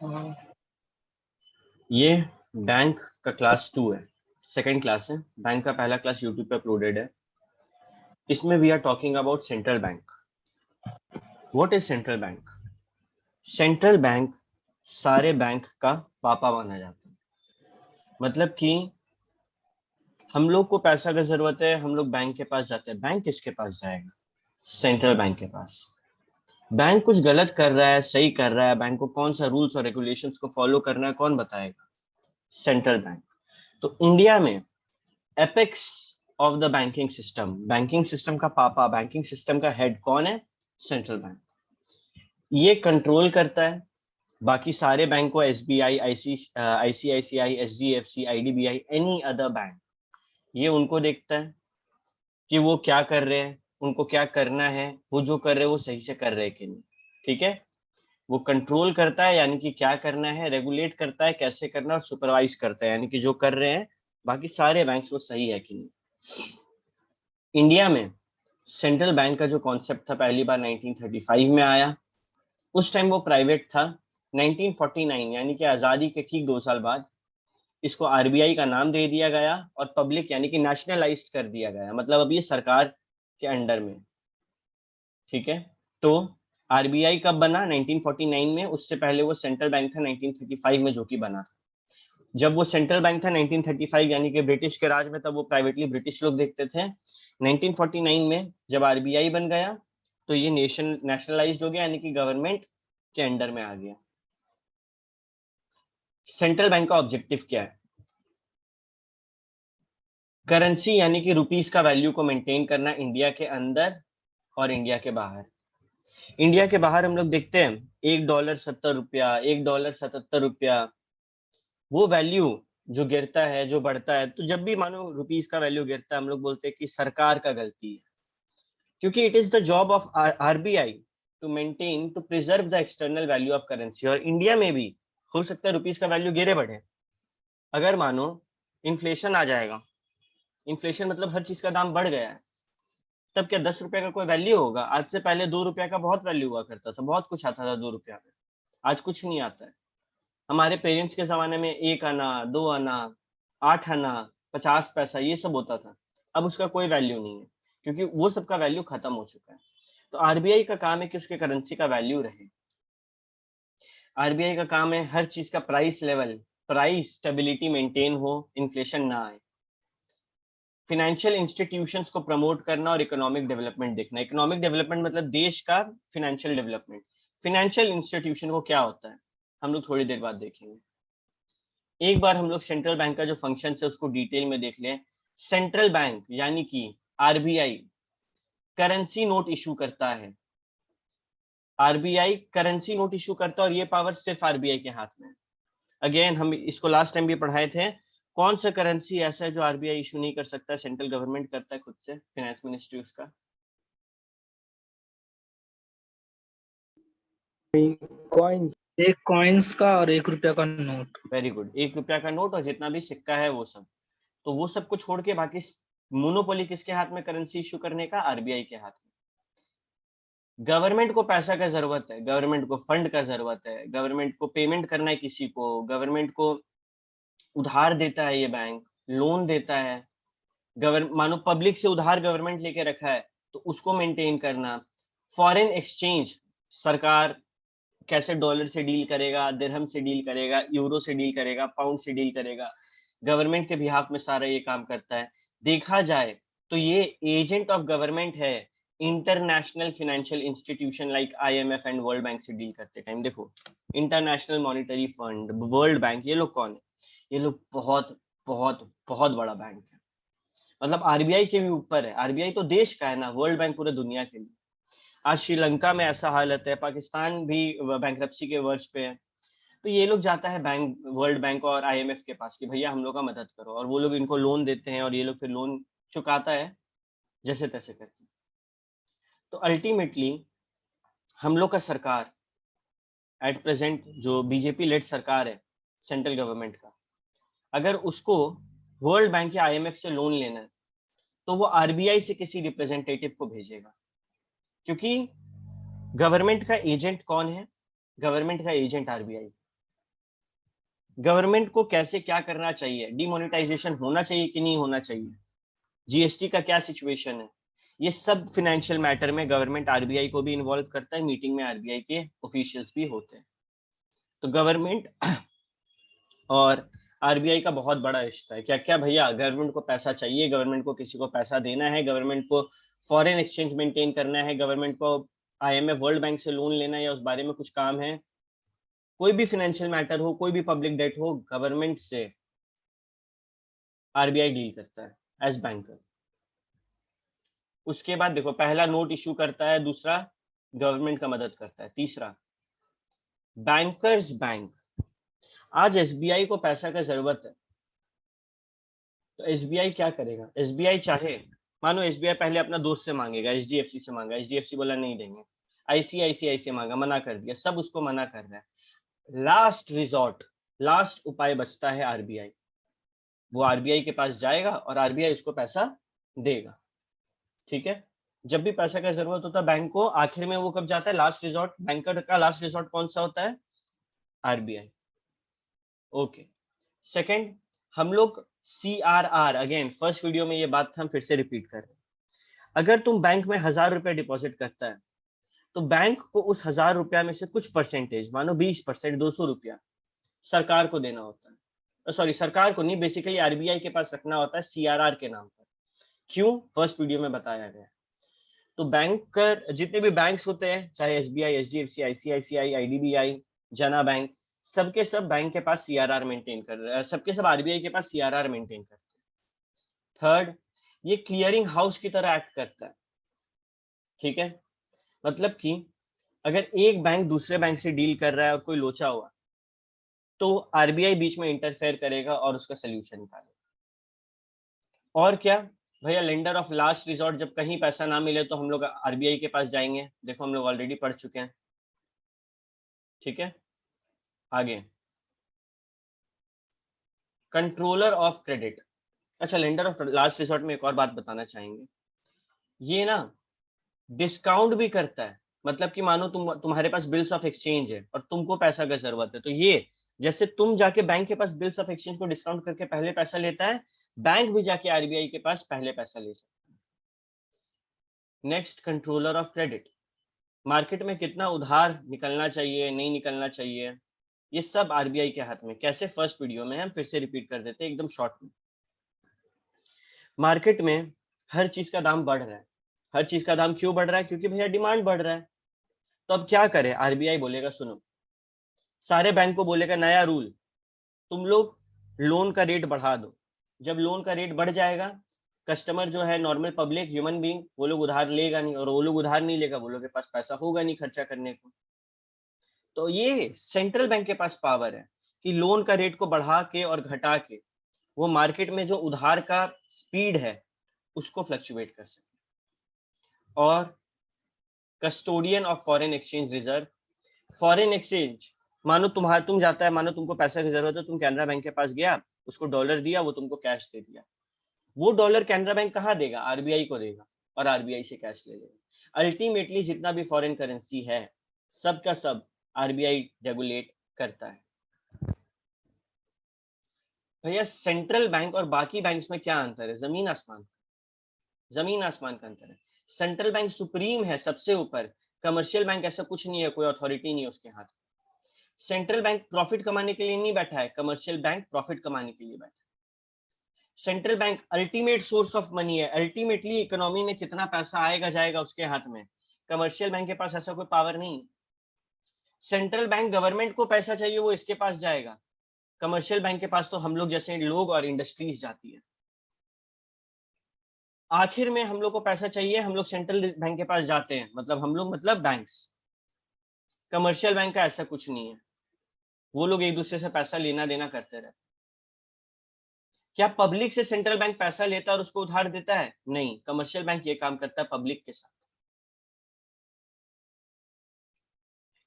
हाँ। ये बैंक का क्लास 2 है, सेकंड क्लास है। बैंक का पहला क्लास यूट्यूब पे अपलोडेड है। इसमें we are talking about central bank. What is central bank? Central bank सारे बैंक का पापा माना जाता है। मतलब कि हम लोग को पैसा का जरूरत है, हम लोग बैंक के पास जाते हैं। बैंक किसके पास जाएगा? सेंट्रल बैंक के पास। बैंक कुछ गलत कर रहा है, सही कर रहा है, बैंक को कौन सा रूल्स और रेगुलेशंस को फॉलो करना है, कौन बताएगा? Central bank. तो इंडिया में apex of the banking system का पापा, बैंकिंग सिस्टम का हेड कौन है? Central bank. ये कंट्रोल करता है बाकी सारे बैंक को, SBI, ICICI, HDFC, IDBI, any other bank. ये उनको देखता है कि वो क्या कर रहे हैं, उनको क्या करना है, वो जो कर रहे हैं वो सही से कर रहे हैं कि नहीं। ठीक है। वो कंट्रोल करता है यानी कि क्या करना है, रेगुलेट करता है कैसे करना, और सुपरवाइज करता है यानी कि जो कर रहे हैं बाकी सारे बैंक्स वो सही है कि नहीं। इंडिया में सेंट्रल बैंक का जो कॉन्सेप्ट था पहली बार 1935 में आया। उस टाइम वो प्राइवेट था। 1949 यानी कि आजादी के ठीक 2 साल बाद इसको आरबीआई का नाम दे दिया गया और पब्लिक यानी कि नेशनलाइज्ड कर दिया गया। मतलब अब ये सरकार के अंडर में। ठीक है। तो आरबीआई कब बना? 1949 में। उससे पहले वो सेंट्रल बैंक था 1935 में, जो कि बना था। जब वो सेंट्रल बैंक था 1935 यानी कि ब्रिटिश के राज में, तब वो प्राइवेटली ब्रिटिश लोग देखते थे। 1949 में जब आरबीआई बन गया तो ये नेशनलाइज्ड हो गया यानी कि गवर्नमेंट के अंडर में आ गया। सेंट्रल बैंक का ऑब्जेक्टिव क्या है? करेंसी यानी कि रुपीस का वैल्यू को मेंटेन करना इंडिया के अंदर और इंडिया के बाहर। इंडिया के बाहर हम लोग देखते हैं $1 70 रुपया, $1 77 रुपया। वो वैल्यू जो गिरता है, जो बढ़ता है, तो जब भी मानो रुपीस का वैल्यू गिरता है हम लोग बोलते हैं कि सरकार का गलती है, क्योंकि it is the job of RBI to maintain, to preserve the external value of currency. और इंडिया में भी हो सकता है रुपीस का वैल्यू गिरे बढ़े। अगर मानो इन्फ्लेशन आ जाएगा, इन्फ्लेशन मतलब हर चीज का दाम बढ़ गया है, तब क्या 10 रुपए का कोई वैल्यू होगा? आज से पहले 2 रुपया का बहुत वैल्यू हुआ करता था, बहुत कुछ आता था 2 रुपया में। आज कुछ नहीं आता है। हमारे पेरेंट्स के जमाने में 1 आना, 2 आना, 8 आना, 50 पैसा, ये सब होता था। अब उसका कोई वैल्यू नहीं है, क्योंकि वो सबका वैल्यू खत्म हो चुका है। तो आरबीआई का काम है कि उसके करेंसी का वैल्यू रहे। आरबीआई का काम है हर चीज का price level, price stability maintain हो, इन्फ्लेशन ना आए। फाइनेंशियल इंस्टीट्यूशंस को प्रमोट करना और इकोनॉमिक डेवलपमेंट देखना। इकोनॉमिक डेवलपमेंट मतलब देश का फाइनेंशियल डेवलपमेंट। फाइनेंशियल इंस्टीट्यूशन को क्या होता है हम लोग थोड़ी देर बाद देखेंगे। एक बार हम लोग सेंट्रल बैंक का जो फंक्शन है उसको डिटेल में देख लें। सेंट्रल बैंक यानी कि आरबीआई करेंसी नोट इशू करता है। आरबीआई करेंसी नोट इशू करता है और ये पावर सिर्फ आरबीआई के हाथ में। अगेन हम इसको लास्ट टाइम भी पढ़ाए थे। कौन सा करेंसी ऐसा है जो आरबीआई इशू नहीं कर सकता? सेंट्रल गवर्नमेंट करता है खुद से, फाइनेंस मिनिस्ट्री उसका। कॉइन। एक कॉइन्स का और ₹1 का नोट। Very good. 1 रुपया का नोट और जितना भी सिक्का है वो सब। तो वो सब को छोड़ के बाकी मोनोपोली किसके हाथ में करेंसी इशू करने का? आरबीआई के हाथ में। गवर्नमेंट को पैसा का जरूरत है, गवर्नमेंट को फंड का जरूरत है, गवर्नमेंट को पेमेंट करना है किसी को, गवर्नमेंट को उधार देता है, ये बैंक लोन देता है। मानो पब्लिक से उधार गवर्नमेंट लेके रखा है तो उसको मेंटेन करना। फॉरेन एक्सचेंज, सरकार कैसे डॉलर से डील करेगा, दिरहम से डील करेगा, यूरो से डील करेगा, पाउंड से डील करेगा, गवर्नमेंट के बिहाफ में सारा ये काम करता है। देखा जाए तो ये एजेंट ऑफ गवर्नमेंट है international financial institution like IMF and world bank से डील करते टाइम। देखो, international monetary fund, world bank, ये लोग कौन है? ये लोग बहुत बहुत बहुत बड़ा बैंक है। मतलब आरबीआई के भी ऊपर है। आरबीआई तो देश का है ना, वर्ल्ड बैंक पूरे दुनिया के लिए। आज श्रीलंका में ऐसा हालत है, पाकिस्तान भी बैंकरप्सी के वर्ष पे है। तो ये लोग जाता है बैंक, वर्ल्ड बैंक और आईएमएफ के पास कि भैया हम लोग का मदद करो, और वो लोग इनको लोन देते हैं और ये लोग फिर लोन चुकाता है जैसे तैसे करके। तो अल्टीमेटली हम लोग का सरकार एट प्रेजेंट जो बीजेपी लेड सरकार है सेंट्रल गवर्नमेंट का, अगर उसको वर्ल्ड बैंक या आईएमएफ से लोन लेना है तो वो आरबीआई से किसी रिप्रेजेंटेटिव को भेजेगा। क्योंकि गवर्नमेंट का एजेंट कौन है? गवर्नमेंट का एजेंट आरबीआई। गवर्नमेंट को कैसे क्या करना चाहिए, डिमोनेटाइजेशन होना चाहिए कि नहीं होना चाहिए, जीएसटी का क्या सिचुएशन है, ये सब फाइनेंशियल मैटर में गवर्नमेंट आरबीआई को भी इन्वॉल्व करता है, मीटिंग में आरबीआई के ऑफिशियल्स भी होते हैं। तो गवर्नमेंट और आरबीआई का बहुत बड़ा रिश्ता है। क्या क्या भैया, गवर्नमेंट को पैसा चाहिए, गवर्नमेंट को किसी को पैसा देना है, गवर्नमेंट को फॉरेन एक्सचेंज मेंटेन करना है, गवर्नमेंट को आईएमएफ वर्ल्ड बैंक से लोन लेना है या उस बारे में कुछ काम है, कोई भी फाइनेंशियल मैटर हो, कोई भी पब्लिक डेट हो, गवर्नमेंट से आरबीआई डील करता है एज बैंकर। उसके बाद देखो, पहला नोट इशू करता है, दूसरा गवर्नमेंट का मदद करता है, तीसरा बैंकर्स बैंक। आज एसबीआई को पैसा का जरूरत है, तो एसबीआई क्या करेगा, एसबीआई चाहे, मानो एसबीआई पहले अपना दोस्त से मांगेगा, एचडीएफसी से मांगा, एचडीएफसी बोला नहीं देंगे, आईसीआईसीआई से मांगा, मना कर दिया, सब उसको मना कर रहा है। लास्ट रिजॉर्ट, लास्ट उपाय बचता है आरबीआई। वो आरबीआई के पास जाएगा और आरबीआई उसको पैसा देगा। ठीक है, जब भी पैसा का जरूरत होता है बैंक को, आखिर में वो कब जाता है, लास्ट रिजॉर्ट, बैंकर का लास्ट रिजॉर्ट कौन सा होता है, आरबीआई। ओके, सेकंड, हम लोग सीआरआर, अगेन फर्स्ट वीडियो में ये बात हम फिर से रिपीट कर रहे हैं। अगर तुम बैंक में 1000 रुपया डिपॉजिट करता है, तो बैंक को उस 1000 रुपया में से कुछ परसेंटेज, मानो 20%, 200 रुपया सरकार को देना होता है। सॉरी, सरकार को नहीं, बेसिकली आरबीआई के पास रखना होता है सीआरआर के नाम पर। क्यों, फर्स्ट वीडियो में बताया गया। तो बैंकर, जितने भी बैंक्स होते हैं, चाहे एसबीआई, एचडीएफसी, आईसीआईसीआई, आईडीबीआई, जना बैंक, सबके सब बैंक के पास सीआरआर मेंटेन कर रहे हैं, सबके सब आरबीआई के पास सीआरआर मेंटेन करते हैं। थर्ड, ये क्लियरिंग हाउस की तरह एक्ट करता है। ठीक है, मतलब कि अगर एक बैंक दूसरे बैंक से डील कर रहा है और कोई लोचा हुआ, तो आरबीआई बीच में इंटरफेयर करेगा और उसका सोल्यूशन निकालेगा। और क्या भैया, लेंडर ऑफ लास्ट रिजॉर्ट, जब कहीं पैसा ना मिले तो हम लोग आरबीआई के पास जाएंगे, देखो हम लोग ऑलरेडी पढ़ चुके हैं। ठीक है, आगे कंट्रोलर ऑफ क्रेडिट। अच्छा, लेंडर ऑफ लास्ट रिसोर्ट में एक और बात बताना चाहेंगे, ये ना डिस्काउंट भी करता है। मतलब कि मानो तुम्हारे पास बिल्स ऑफ एक्सचेंज है और तुमको पैसा का जरूरत है, तो ये जैसे तुम जाके बैंक के पास बिल्स ऑफ एक्सचेंज को डिस्काउंट करके पहले पैसा लेता है, बैंक भी जाके आरबीआई के पास पहले पैसा ले सकता है। Next, controller of credit, market में कितना उधार निकलना चाहिए, नहीं निकलना चाहिए, ये सब आरबीआई के हाथ में। कैसे, फर्स्ट वीडियो में हम फिर से रिपीट कर देते हैं एकदम शॉर्ट में। मार्केट में हर चीज का दाम बढ़ रहा है। हर चीज का दाम क्यों बढ़ रहा है, क्योंकि भैया डिमांड बढ़ रहा है। तो अब क्या करे, आरबीआई बोलेगा सुनो, सारे बैंक को बोलेगा नया रूल, तुम लोग लोन का रेट बढ़ा दो। जब लोन का रेट बढ़ जाएगा, कस्टमर जो है, नॉर्मल पब्लिक, ह्यूमन बीइंग, वो लोग उधार लेगा नहीं, और वो लोग उधार नहीं लेगा, वो लोग के पास पैसा होगा नहीं खर्चा करने को। तो ये सेंट्रल बैंक के पास पावर है कि लोन का रेट को बढ़ा के और घटा के वो मार्केट में जो उधार का स्पीड है उसको फ्लक्चुएट कर सके। और custodian of foreign exchange reserve, foreign exchange, मानो तुम जाता है, मानो तुमको पैसा की जरूरत है, तुम कैनरा बैंक के पास गया, उसको डॉलर दिया, वो तुमको कैश दे दिया, वो डॉलर कैनरा बैंक कहाँ देगा, आरबीआई को देगा, और आरबीआई से कैश ले लेगा। अल्टीमेटली जितना भी फॉरेन करेंसी है, सब का सब आरबीआई रेगुलेट करता है। भैया, सेंट्रल बैंक और बाकी बैंक्स में क्या अंतर है, जमीन आसमान, जमीन आसमान का अंतर है। सेंट्रल बैंक सुप्रीम है, सबसे ऊपर। कमर्शियल बैंक ऐसा कुछ नहीं है, कोई अथॉरिटी नहीं है उसके हाथ। सेंट्रल बैंक प्रॉफिट कमाने के लिए नहीं बैठा है, कमर्शियल बैंक प्रॉफिट कमाने के लिए बैठा है। Central bank ultimate source of money है, अल्टीमेटली इकोनॉमी में कितना पैसा आएगा जाएगा उसके हाथ में। कमर्शियल बैंक के पास ऐसा कोई पावर नहीं। सेंट्रल बैंक गवर्नमेंट को पैसा चाहिए, वो इसके पास जाएगा। कमर्शियल बैंक के पास तो हम लोग जैसे लोग और इंडस्ट्रीज जाती है। आखिर में हम लोग को पैसा चाहिए, हम लोग सेंट्रल बैंक के पास जाते हैं, मतलब हम लोग मतलब बैंक्स। कमर्शियल बैंक का ऐसा कुछ नहीं है, वो लोग एक दूसरे से पैसा लेना देना करते रहते। क्या पब्लिक से सेंट्रल बैंक पैसा लेता है और उसको उधार देता है, नहीं, कमर्शियल बैंक ये काम करता है पब्लिक के साथ।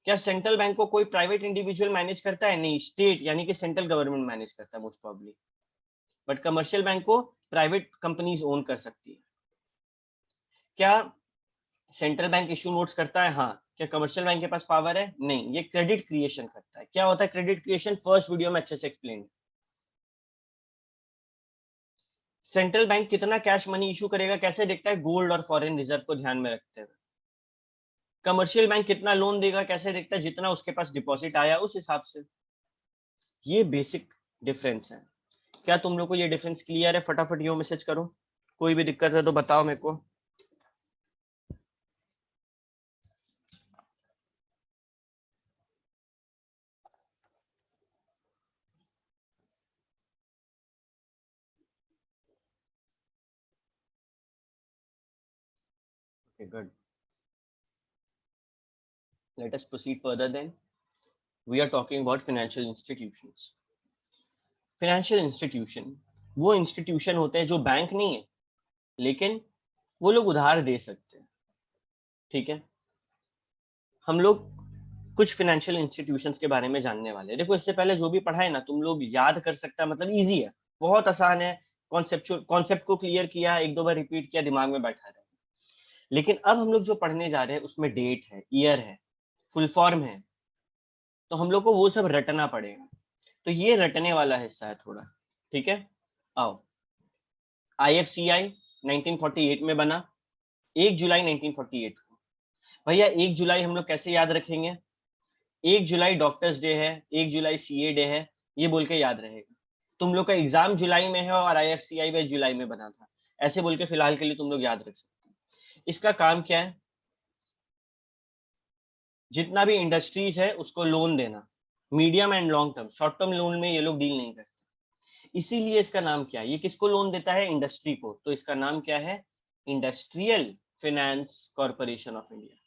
क्या सेंट्रल बैंक को कोई प्राइवेट इंडिविजुअल मैनेज करता है, नहीं, स्टेट यानी कि सेंट्रल गवर्नमेंट मैनेज करता है most probably. But commercial bank को प्राइवेट कंपनीज ओन कर सकती है। क्या सेंट्रल बैंक इशू नोट्स करता है, हाँ। क्या कमर्शियल बैंक के पास पावर है? नहीं, ये क्रेडिट क्रिएशन करता है। क्या होता है क्रेडिट क्रिएशन? फर्स्ट वीडियो में अच्छे से एक्सप्लेन। सेंट्रल बैंक कितना कैश मनी इशू करेगा कैसे देखता है? गोल्ड और फॉरेन रिजर्व को ध्यान में रखते हुए। कमर्शियल बैंक कितना लोन देगा कैसे देखता है? जितना उसके पास डिपॉजिट आया उस हिसाब से। ये बेसिक डिफरेंस है। क्या तुम लोग को ये डिफरेंस क्लियर है? फटाफट यो मैसेज करो, कोई भी दिक्कत है तो बताओ मेरे को। Okay, good. Let us proceed further then. We are talking about financial institutions. Financial institution वो इंस्टीट्यूशन होते हैं जो बैंक नहीं है, लेकिन वो लोग उधार दे सकते हैं। ठीक है, हम लोग कुछ फाइनेंशियल इंस्टीट्यूशंस के बारे में जानने वाले हैं। देखो, इससे पहले जो भी पढ़ा है ना, तुम लोग याद कर सकता है, मतलब इजी है, बहुत आसान है। कॉन्सेप्ट को क्लियर किया, एक दो बार रिपीट किया, दिमाग में बैठा रहे। लेकिन अब हम लोग जो पढ़ने जा रहे हैं उसमें डेट है, ईयर है, फुल फॉर्म है, तो हम लोग को वो सब रटना पड़ेगा। तो ये रटने वाला हिस्सा है थोड़ा। ठीक है, आओ। IFCI 1948 में बना, 1 जुलाई 1948 को। भैया 1 जुलाई हम लोग कैसे याद रखेंगे? 1 जुलाई डॉक्टर्स डे है, 1 जुलाई CA डे है, ये बोल के याद रहेगा। तुम लोग का एग्जाम जुलाई में है और IFCI भी जुलाई में बना था, ऐसे बोल के फिलहाल के लिए तुम लोग याद रख सकते हो। इसका काम क्या है? जितना भी इंडस्ट्रीज है उसको लोन देना, medium and long term. Short term loan में ये लोग डील नहीं करते, इसीलिए इसका नाम क्या है? ये किसको लोन देता है? इंडस्ट्री को। तो इसका नाम क्या है? Industrial finance corporation of India.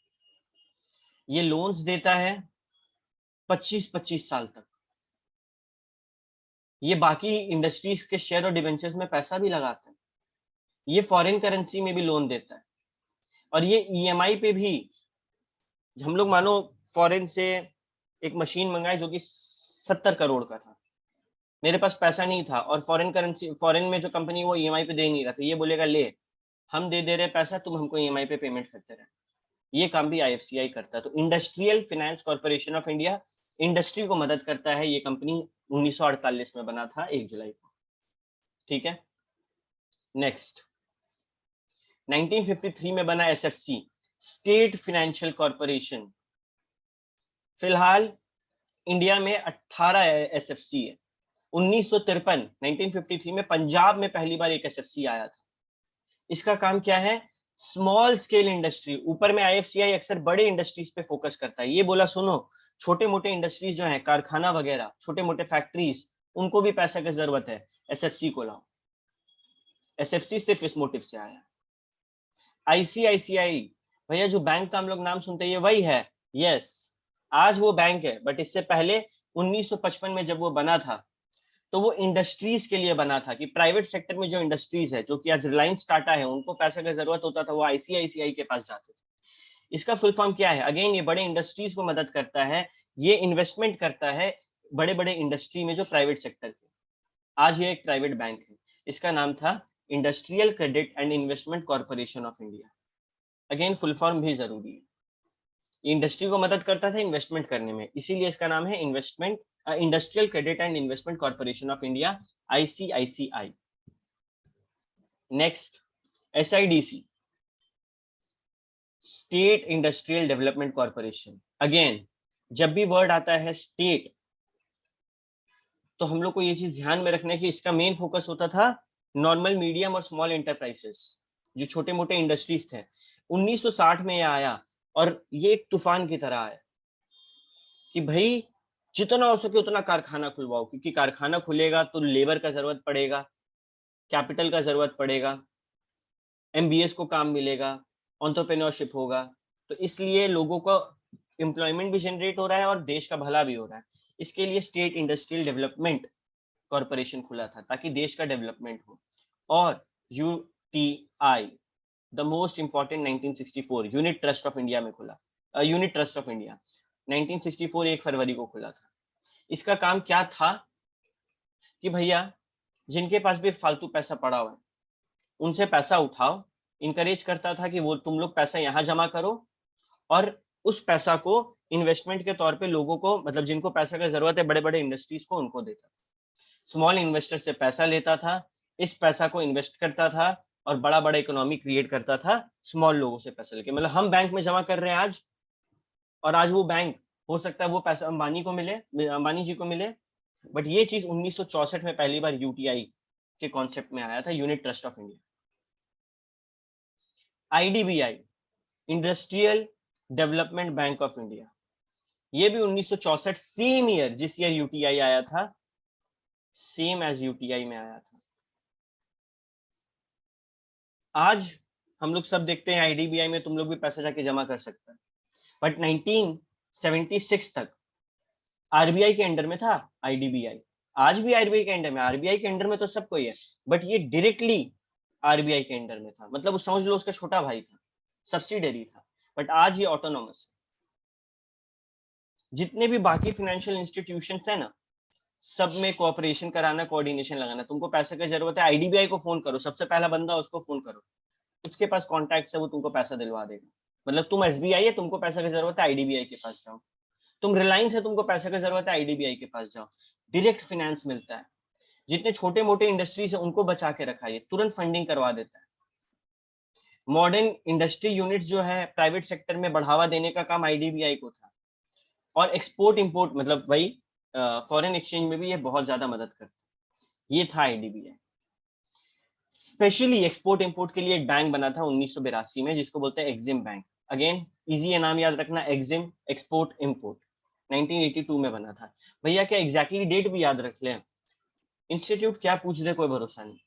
ये लोन्स देता है 25-25 साल तक। ये बाकी इंडस्ट्रीज के शेयर और डिवेंचर्स में पैसा भी लगाता है, ये फॉरेन करेंसी में भी लोन देता है, और ये EMI पे भी। हम लोग मानो फॉरेन से एक मशीन मंगाए जो कि 70 करोड़ का था, मेरे पास पैसा नहीं था, और फॉरेन में जो कंपनी वो EMI पे दे नहीं रहा था, ये बोलेगा ले हम दे रहे पैसा, तुम हमको EMI पे पेमेंट करते रहे। ये काम भी IFCI करता है। तो industrial finance corporation of India industry को मदद करता है। ये कंपनी 1948 में बना था, 1 जुलाई को। ठीक है, नेक्स्ट 1953 में बना SFC, स्टेट फाइनेंशियल कॉर्पोरेशन। फिलहाल इंडिया में 18 SFC है। 1953 में पंजाब में पहली बार एक SFC आया था। इसका काम क्या है? Small scale industry. ऊपर में IFCI अक्सर बड़े इंडस्ट्रीज पे फोकस करता है, ये बोला सुनो, छोटे मोटे इंडस्ट्रीज जो है, कारखाना वगैरह, छोटे मोटे फैक्ट्रीज, उनको भी पैसा की जरूरत है, SFC को लाओ। SFC सिर्फ इस मोटिव से आया। ICICI, भैया जो बैंक का हम लोग नाम सुनते हैं ये वही है। यस, आज वो बैंक है, बट इससे पहले 1955 में जब वो बना था तो वो इंडस्ट्रीज के लिए बना था, कि प्राइवेट सेक्टर में जो इंडस्ट्रीज है, जो कि आज रिलायंस टाटा है, उनको पैसे की जरूरत होता था, वो ICICI के पास जाते थे। इसका फुल फॉर्म क्या है? अगेन, ये बड़े इंडस्ट्रीज को मदद करता है, ये इन्वेस्टमेंट करता है बड़े बड़े इंडस्ट्री में जो प्राइवेट सेक्टर के। आज ये एक प्राइवेट बैंक है, इसका नाम था industrial credit and investment corporation of India. Again full form भी जरूरी है, इंडस्ट्री को मदद करता था इन्वेस्टमेंट करने में, इसीलिए इसका नाम है industrial credit and investment corporation of India, ICICI। Next SIDC, state industrial development corporation. Again, जब भी वर्ड आता है स्टेट, तो हम लोग को ये चीज ध्यान में रखना है कि इसका मेन फोकस होता था नॉर्मल, मीडियम और स्मॉल एंटरप्राइजेस, जो छोटे मोटे इंडस्ट्रीज थे। 1960 में यह आया, और ये एक तूफान की तरह आया कि भाई जितना हो सके उतना कारखाना खुलवाओ, क्योंकि कारखाना खुलेगा तो लेबर का जरूरत पड़ेगा, कैपिटल का जरूरत पड़ेगा, MBS को काम मिलेगा, एंटरप्रेन्योरशिप होगा, तो इसलिए लोगों को एम्प्लॉयमेंट भी जनरेट हो रहा है और देश का भला भी हो रहा है। इसके लिए स्टेट इंडस्ट्रियल डेवलपमेंट कॉर्पोरेशन खुला था, ताकि देश का डेवलपमेंट हो। और UTI, the most important, 1964 unit trust of India में खुला। यूनिट ट्रस्ट ऑफ इंडिया 1964 1 फरवरी को खुला था। इसका काम क्या था कि भैया जिनके पास भी फालतू पैसा पड़ा हुआ है उनसे पैसा उठाओ, इनकरेज करता था कि वो तुम लोग पैसा यहाँ जमा करो और उस पैसा को इन्वेस्टमेंट के तौर पे लोगों को, मतलब जिनको पैसा का जरूरत है, बड़े बड़े इंडस्ट्रीज को, उनको देता था। स्मॉल इन्वेस्टर से पैसा लेता था, इस पैसा को इन्वेस्ट करता था और बड़ा बड़ा इकोनॉमी क्रिएट करता था स्मॉल लोगों से पैसा लेके। मतलब हम बैंक में जमा कर रहे हैं आज, और आज वो बैंक, हो सकता है वो पैसा अंबानी को मिले, अंबानी जी को मिले, बट ये चीज 1964 में पहली बार यूटीआई के कॉन्सेप्ट में आया था, unit trust of India. IDBI, industrial development bank of India, ये भी 1964 सेम ईयर जिस ईयर यूटीआई आया था, सेम एज यूटीआई में आया था। आज हम लोग सब देखते हैं आईडीबीआई में तुम लोग भी पैसा जाके जमा कर सकते हैं, बट 1976 तक आरबीआई के अंडर में था आईडीबीआई। आज भी आरबीआई के अंडर में, आरबीआई के अंडर में तो सब कोई है, बट ये डायरेक्टली आरबीआई के अंडर में था, मतलब समझ लो उसका छोटा भाई था, सब्सिडरी था, बट आज ये ऑटोनोमस है। जितने भी बाकी फाइनेंशियल इंस्टीट्यूशंस है ना, सब में कोऑपरेशन कराना, कोऑर्डिनेशन लगाना। तुमको पैसे की जरूरत है, आईडीबीआई को फोन करो, सबसे पहला बंदा उसको फोन करो, उसके पास कॉन्टैक्ट है, वो तुमको पैसा दिलवा देगा। मतलब तुम एसबीआई है, तुमको पैसा की जरूरत है, आईडीबीआई के पास जाओ। तुम रिलायंस है, तुमको पैसे की जरूरत है, आईडीबीआई के पास जाओ, डायरेक्ट फाइनेंस मिलता है। जितने छोटे मोटे इंडस्ट्रीज है उनको बचा के रखा है, तुरंत फंडिंग करवा देता है। मॉडर्न इंडस्ट्री यूनिट जो है प्राइवेट सेक्टर में बढ़ावा देने का काम आईडीबीआई को था, और एक्सपोर्ट इंपोर्ट, मतलब वही फॉरेन एक्सचेंज में भी ये बहुत ज्यादा मदद करता। ये था आईडीबीआई। स्पेशली एक्सपोर्ट इंपोर्ट के लिए एक बैंक बना था 1982 में, जिसको बोलते हैं एक्जिम बैंक। अगेन इजी है नाम याद रखना, एक्जिम, एक्सपोर्ट इंपोर्ट, 1982 में बना था। भैया क्या एग्जैक्टली डेट भी याद रख लें, इंस्टीट्यूट क्या पूछ दे कोई भरोसा नहीं।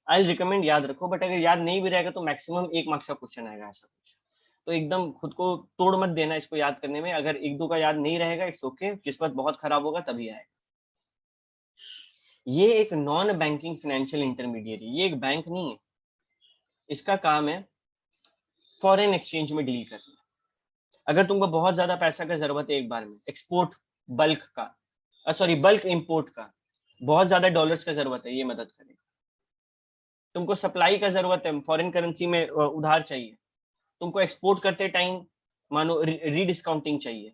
आई रिकमेंड याद रखो, बट अगर याद नहीं भी रहेगा तो मैक्सिमम 1 मार्क्स का क्वेश्चन आएगा ऐसा कुछ, तो एकदम खुद को तोड़ मत देना इसको याद करने में। अगर 1-2 का याद नहीं रहेगा, इट्स ओके, किस्मत बहुत खराब होगा तभी आएगा। ये एक नॉन बैंकिंग फाइनेंशियल इंटरमीडिएट, ये एक बैंक नहीं है, इसका काम है फॉरेन एक्सचेंज में डील करना। अगर तुमको बहुत ज्यादा पैसा का जरूरत है एक बार में, एक्सपोर्ट बल्क का, सॉरी बल्क इंपोर्ट का, बहुत ज्यादा डॉलर्स का जरूरत है, ये मदद करेगा। तुमको सप्लाई का जरूरत है, फॉरेन करेंसी में उधार चाहिए, तुमको एक्सपोर्ट करते टाइम मानो रीडिस्काउंटिंग चाहिए,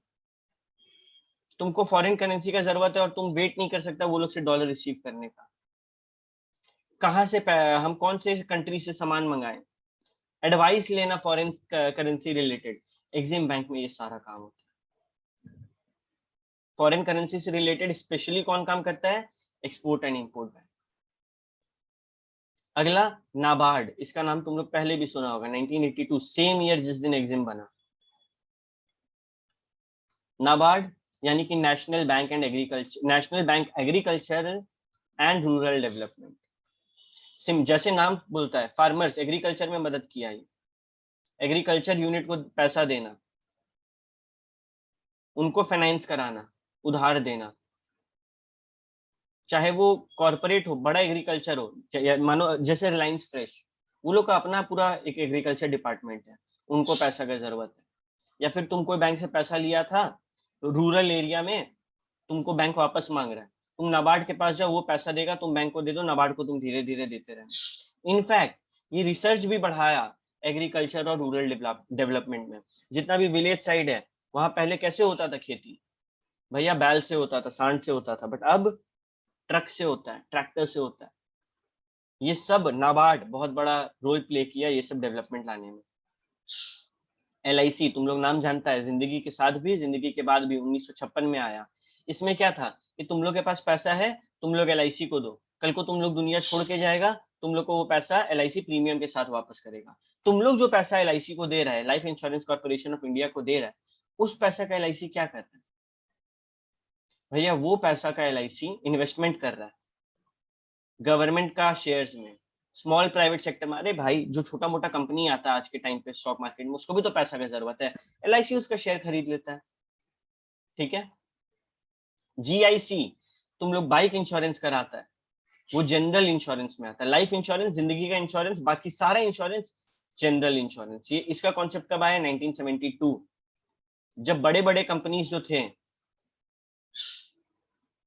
तुमको फॉरेन करेंसी का जरूरत है और तुम वेट नहीं कर सकता वो लोग से डॉलर रिसीव करने का, कहाँ से हम कौन से कंट्री से सामान मंगाएं, एडवाइस लेना foreign currency related, Exim bank में ये सारा काम होता है। फॉरेन करेंसी से रिलेटेड स्पेशली कौन काम करता है, एक्सपोर्ट एंड इंपोर्ट बैंक। अगला नाबार्ड, इसका नाम तुम लोग पहले भी सुना होगा, 1982 सेम ईयर जिस दिन एक्सिम बना। नाबार्ड यानी कि national bank and agriculture, national bank agriculture and rural development. SIM जैसे नाम बोलता है, फार्मर्स, एग्रीकल्चर में मदद किया है, एग्रीकल्चर यूनिट को पैसा देना, उनको फाइनेंस कराना, उधार देना, चाहे वो कॉर्पोरेट हो, बड़ा एग्रीकल्चर हो, मानो जैसे रिलायंस फ्रेश, वो लोग का अपना पूरा एक एग्रीकल्चर डिपार्टमेंट है, उनको पैसा की जरूरत है। या फिर तुम कोई बैंक से पैसा लिया था रूरल एरिया में, तुमको बैंक वापस मांग रहा है, तुम नाबार्ड के पास जाओ, वो पैसा देगा, तुम बैंक को दे दो, नाबार्ड को तुम धीरे धीरे देते रहना। इनफैक्ट ये रिसर्च भी बढ़ाया एग्रीकल्चर और रूरल डेवलपमेंट में। जितना भी विलेज साइड है वहां पहले कैसे होता था खेती, भैया बैल से होता था, सांड से होता था, बट अब ट्रक से होता है, ट्रैक्टर से होता है। ये सब नाबार्ड बहुत बड़ा रोल प्ले किया ये सब डेवलपमेंट लाने में। एलआईसी तुम लोग नाम जानता है, जिंदगी के साथ भी जिंदगी के बाद भी, 1956 में आया। इसमें क्या था कि तुम लोग के पास पैसा है, तुम लोग एलआईसी को दो, कल को तुम लोग दुनिया छोड़ के जाएगा, तुम लोग को वो पैसा एलआईसी प्रीमियम के साथ वापस करेगा। तुम लोग जो पैसा एलआईसी को दे रहा है, life insurance corporation of India को दे रहा है, उस पैसा का एलआईसी क्या कर रहा है, भैया वो पैसा का एलआईसी इन्वेस्टमेंट कर रहा है गवर्नमेंट का शेयर्स में, स्मॉल प्राइवेट सेक्टर में। अरे भाई जो छोटा मोटा कंपनी आता है आज के टाइम पे स्टॉक मार्केट में, उसको भी तो पैसा की जरूरत है, एलआईसी उसका शेयर खरीद लेता है। ठीक है। जीआईसी तुम लोग बाइक इंश्योरेंस कराता है, वो जनरल इंश्योरेंस में आता है, लाइफ इंश्योरेंस, जिंदगी का इंश्योरेंस, बाकी सारा इंश्योरेंस जनरल इंश्योरेंस। ये इसका कॉन्सेप्ट कब आया, 1972, जब बड़े बड़े कंपनीज जो थे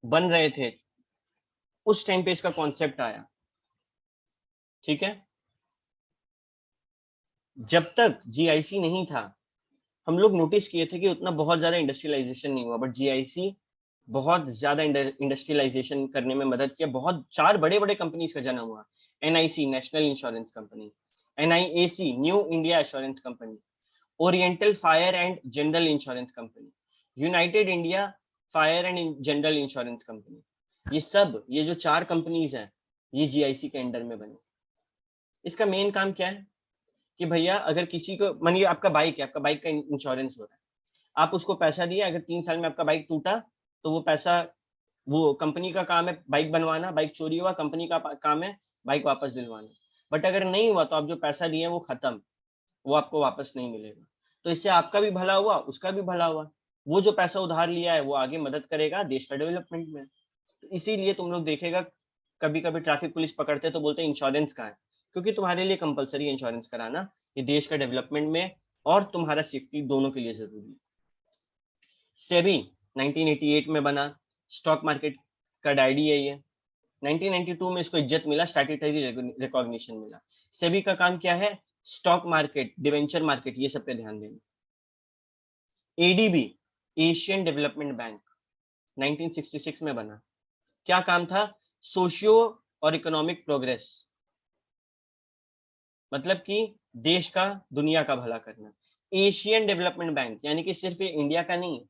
बन रहे थे, उस टाइम पे इसका कॉन्सेप्ट आया। ठीक है। जब तक जीआईसी नहीं था हम लोग नोटिस किए थे कि उतना बहुत ज्यादा इंडस्ट्रियलाइजेशन नहीं हुआ, बट जीआईसी बहुत ज्यादा इंडस्ट्रियलाइजेशन करने में मदद किया। बहुत 4 बड़े बड़े कंपनीज का जन्म हुआ। NIC national insurance company, NIAC new India assurance company, oriental fire and general insurance company, united India fire and general insurance company. ये जो 4 कंपनीज हैं ये जीआईसी के अंडर में बनी। इसका मेन काम क्या है कि भैया अगर किसी को, मानिए आपका बाइक है, आपका बाइक का इंश्योरेंस हो रहा है, आप उसको पैसा दिए, अगर 3 साल में आपका बाइक टूटा तो वो पैसा, वो कंपनी का काम है बाइक बनवाना, बाइक चोरी हुआ कंपनी का काम है बाइक वापस दिलवाना। बट अगर नहीं हुआ तो आप जो पैसा दिए वो खत्म, वो आपको वापस नहीं मिलेगा। तो इससे आपका भी भला हुआ, उसका भी भला हुआ। वो जो पैसा उधार लिया है वो आगे मदद करेगा देश का डेवलपमेंट में। तो इसीलिए तुम लोग देखेगा कभी कभी ट्रैफिक पुलिस पकड़ते तो बोलते हैं इंश्योरेंस कहाँ है, क्योंकि तुम्हारे लिए कंपलसरी इंश्योरेंस कराना ये देश का डेवलपमेंट में और तुम्हारा सेफ्टी दोनों के लिए जरूरी है। सेबी 1988 में बना, स्टॉक मार्केट का डैडी है ये। 1992 में इसको इज्जत मिला, स्टैट्यूटरी रिकॉग्निशन मिला। सेबी का काम क्या है? स्टॉक मार्केट, डिवेंचर मार्केट, ये सब पे ध्यान देना। एडीबी एशियन डेवलपमेंट बैंक 1966 में बना। क्या काम था? सोशियो और इकोनॉमिक प्रोग्रेस, मतलब कि देश का, दुनिया का भला करना। एशियन डेवलपमेंट बैंक यानी कि सिर्फ ये इंडिया का नहीं है,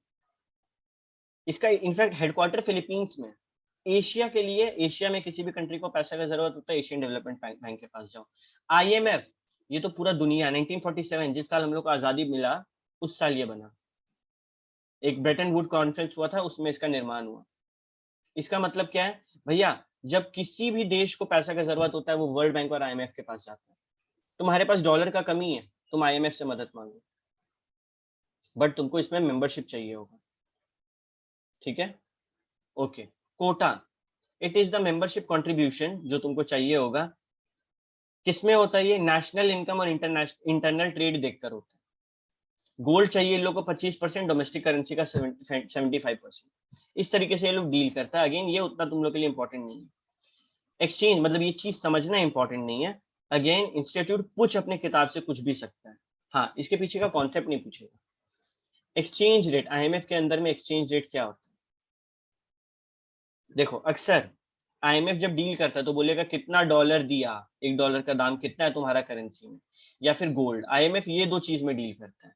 इसका इनफैक्ट हेडक्वार्टर फिलीपींस में। एशिया के लिए, एशिया में किसी भी कंट्री को पैसा का जरूरत होता है एशियन डेवलपमेंट बैंक के पास जाओ। आईएमएफ, ये तो पूरा दुनिया, 1947 जिस साल हम लोग को आजादी मिला उस साल ये बना। एक ब्रेटन वुड कॉन्फ्रेंस हुआ था उसमें इसका निर्माण हुआ। इसका मतलब क्या है भैया? जब किसी भी देश को पैसा का जरूरत होता है वो वर्ल्ड बैंक और आईएमएफ के पास जाता है। तुम्हारे पास डॉलर का कमी है, तुम आईएमएफ से मदद मांगो, बट तुमको इसमें मेंबरशिप चाहिए होगा। ठीक है, okay. Quota, it is the membership contribution जो तुमको चाहिए होगा। किसमें होता है ये? नेशनल इनकम और इंटरनल ट्रेड देखकर होता है। गोल्ड चाहिए लोगों को 25%, डोमेस्टिक करेंसी का 75%। इस तरीके से ये लोग डील करता है। अगेन ये उतना तुम लोग के लिए इंपॉर्टेंट नहीं है। एक्सचेंज, मतलब ये चीज समझना इंपॉर्टेंट नहीं है। अगेन इंस्टीट्यूट पूछ अपने किताब से कुछ भी सकता है, हाँ इसके पीछे का कॉन्सेप्ट नहीं पूछेगा। एक्सचेंज रेट, आईएमएफ के अंदर में एक्सचेंज रेट क्या होता है? देखो अक्सर आईएमएफ जब डील करता है तो बोलेगा कितना डॉलर दिया, $1 का दाम कितना है तुम्हारा करेंसी में, या फिर गोल्ड। आईएमएफ ये 2 चीज में डील करता है,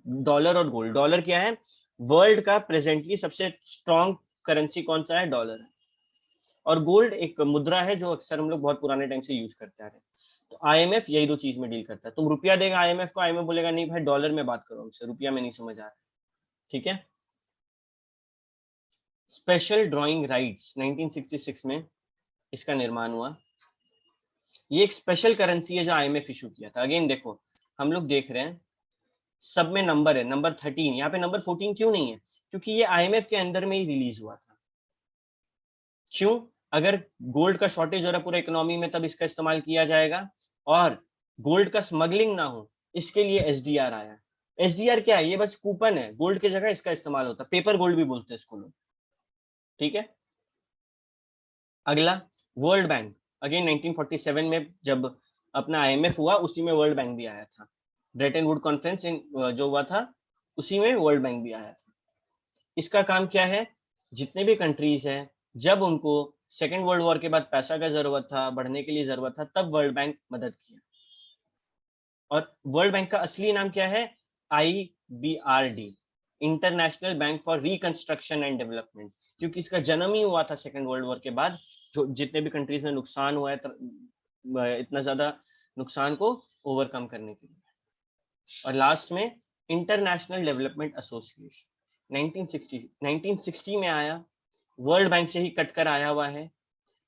डॉलर और गोल्ड। डॉलर क्या है? वर्ल्ड का प्रेजेंटली सबसे स्ट्रॉन्ग करेंसी कौन सा है? डॉलर है। और गोल्ड एक मुद्रा है जो अक्सर हम लोग बहुत पुराने टाइम से यूज करते आ रहे हैं। तो आईएमएफ यही 2 चीज में डील करता है। तुम रुपया देगा आईएमएफ को, आईएमएफ बोलेगा नहीं भाई डॉलर में बात करो हमसे, रुपया में नहीं समझ आ रहा। ठीक है। स्पेशल ड्राइंग राइट्स 1966 में इसका निर्माण हुआ। ये एक स्पेशल करेंसी है जो आईएमएफ इशू किया था। अगेन देखो हम लोग देख रहे हैं सब में नंबर है, नंबर 13, यहाँ पे नंबर 14 क्यों नहीं है? क्योंकि ये आईएमएफ के अंदर में ही रिलीज हुआ था। क्यों? अगर गोल्ड का शॉर्टेज हो रहा है पूरा इकोनॉमी में तब इसका इस्तेमाल किया जाएगा, और गोल्ड का स्मगलिंग ना हो इसके लिए एसडीआर आया। एसडीआर क्या है? ये बस कूपन है, गोल्ड की जगह इसका इस्तेमाल होता है, पेपर गोल्ड भी बोलते हैं इसको लोग। ठीक है। अगला वर्ल्ड बैंक, अगेन 1947 में जब अपना आईएमएफ हुआ उसी में वर्ल्ड बैंक भी आया था। ब्रेटन वुड कॉन्फ्रेंस जो हुआ था उसी में वर्ल्ड बैंक भी आया था। इसका काम क्या है? जितने भी कंट्रीज हैं जब उनको सेकेंड वर्ल्ड वॉर के बाद पैसा का जरूरत था, बढ़ने के लिए जरूरत था, तब वर्ल्ड बैंक मदद किया। और वर्ल्ड बैंक का असली नाम क्या है? IBRD, international bank for reconstruction and development, क्योंकि इसका जन्म ही हुआ था सेकेंड वर्ल्ड वॉर के बाद। जो जितने भी कंट्रीज में नुकसान हुआ है इतना ज्यादा नुकसान को ओवरकम करने के लिए। और लास्ट में इंटरनेशनल डेवलपमेंट एसोसिएशन 1960 में आया, वर्ल्ड बैंक से ही कटकर आया हुआ है।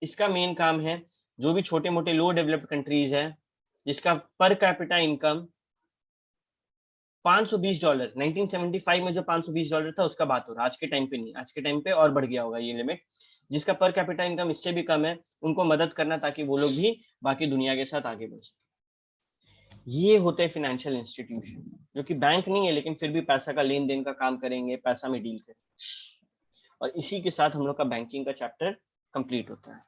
इसका मेन काम है जो भी छोटे मोटे लो डेवलप्ड कंट्रीज है जिसका पर कैपिटा इनकम $520, 1975 में जो $520 था उसका बात हो रहा है, आज के टाइम पे नहीं। आज के टाइम पे और बढ़ गया होगा ये लिमिट। जिसका पर कैपिटा इनकम इससे भी कम है उनको मदद करना ताकि वो लोग भी बाकी दुनिया के साथ आगे बढ़ सके। ये होते हैं फाइनेंशियल इंस्टीट्यूशन, जो कि बैंक नहीं है लेकिन फिर भी पैसा का लेन देन का काम करेंगे, पैसा में डील करेंगे। और इसी के साथ हम लोग का बैंकिंग का चैप्टर कंप्लीट होता है।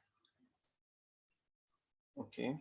ओके